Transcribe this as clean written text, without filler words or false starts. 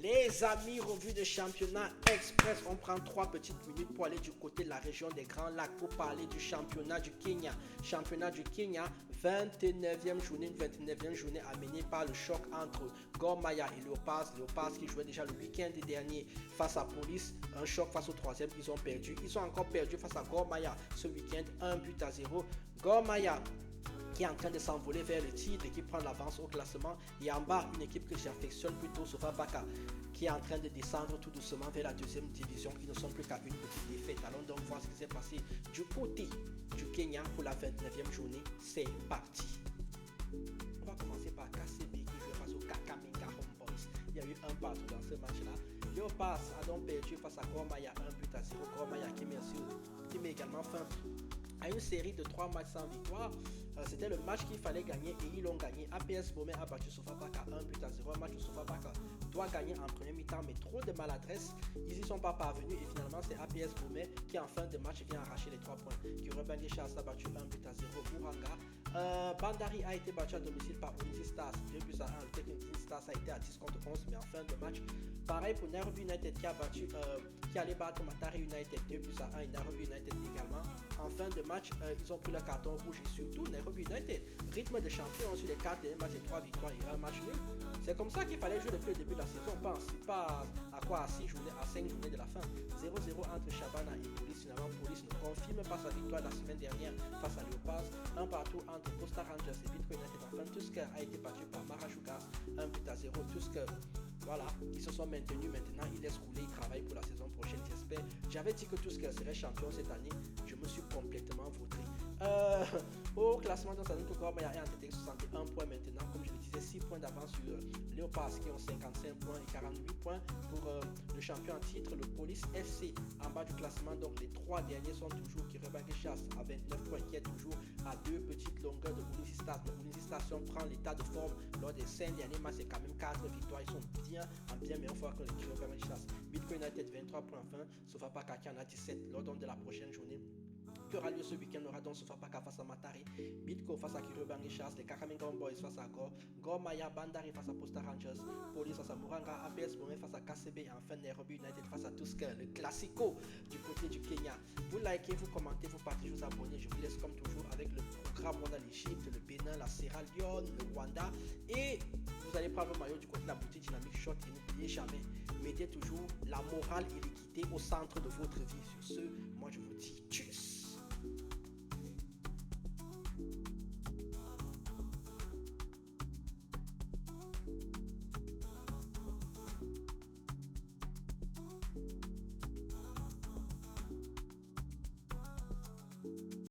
Les amis, revue de championnat express. On prend 3 petites minutes pour aller du côté de la région des Grands Lacs pour parler du championnat du Kenya. Championnat du Kenya, 29e journée, 29e journée amenée par le choc entre Gor Mahia et Leopards. Leopards qui jouait déjà le week-end dernier face à Police. Un choc face au 3e qu'ils ont perdu. Ils ont encore perdu face à Gor Mahia ce week-end, 1-0. Gor Mahia qui est en train de s'envoler vers le titre et qui prend l'avance au classement. Et en bas, une équipe que j'affectionne plutôt, Sofapaka, qui est en train de descendre tout doucement vers la deuxième division, qui ne sont plus qu'à une petite défaite. Allons donc voir ce qui s'est passé du côté du Kenya pour la 29e journée. C'est parti. On va commencer par KCB qui joue face au Kakamega Homeboys. Il y a eu un partout dans ce match-là. Leopards a donc perdu face à Gor Mahia 1-0. Gor Mahia qui met également fin à une série de 3 matchs sans victoire. C'était le match qu'il fallait gagner et ils l'ont gagné. APS Bomé a battu Sofapaka 1-0. Un match où Sofapaka doit gagner en première mi-temps, mais trop de maladresse. Ils n'y sont pas parvenus et finalement c'est APS Bomé qui en fin de match vient arracher les 3 points. Kyurubangé Charles a battu 1-0. Buranga. Bandari a été battu à domicile par Ulinzi Stars 2-1. Le Technique Stars a été à 10 contre 11, mais en fin de match, pareil pour Nairobi United qui allait battre Matari United 2-1 et Nairobi United également. En fin de match, ils ont pris le carton rouge et surtout Nairobi United. Rythme de champion sur les 4 derniers matchs et 3 victoires et 1 match nul. C'est comme ça qu'il fallait jouer depuis le début de la saison. On pense pas à quoi, à 5 journées de la fin. 0-0 entre Shabana et Police. Finalement, Police ne confirme pas sa victoire la semaine dernière face à Leopards. Un partout entre Costa Rangers et Bitcoin United. Enfin, Tusker a été battu par Marachugas 1-0. Tusker, voilà, ils se sont maintenus maintenant. Ils laissent rouler, ils travaillent pour la saison prochaine, j'espère. J'avais dit que Tusker serait champion cette année. Je me suis complètement vautré. Au classement, dans que Gor Mahia est en tête avec 61 points maintenant. Comme je le disais, 6 points d'avance sur Leopards qui ont 55 points et 48 points pour le champion en titre, le Police FC en bas du classement. Donc les 3 derniers sont toujours Kyurubangé Chasse à 29 points qui est toujours à 2 petites longueurs de Ulinzi Stars. Mais Ulinzi Stars, si on prend l'état de forme lors des 5 derniers matchs, c'est quand même 4 victoires. Ils sont en bien meilleure fois que les Kyurubangé Chasse. Bitcoin United 23 points fin, Sofapaka qui en a 17 lors de la prochaine journée qui aura lieu ce week-end. Aura donc Sofapaka face à Matari, Bitco face à Kyurubangé Charles, les Kakamega Boys face à Gor Mahia, Bandari face à Posta Rangers, Police face à Muranga, APS Bomé face à KCB et enfin Nairobi United face à Tusker, le classico du côté du Kenya. Vous likez, vous commentez, vous partagez, vous abonnez. Je vous laisse comme toujours avec le programme. On a l'Égypte, le Bénin, la Sierra Leone, le Rwanda et vous allez prendre le maillot du côté de la boutique Dynamic Shot et n'oubliez jamais, mettez toujours la morale et l'équité au centre de votre vie. Sur ce, moi je vous dis tchuss.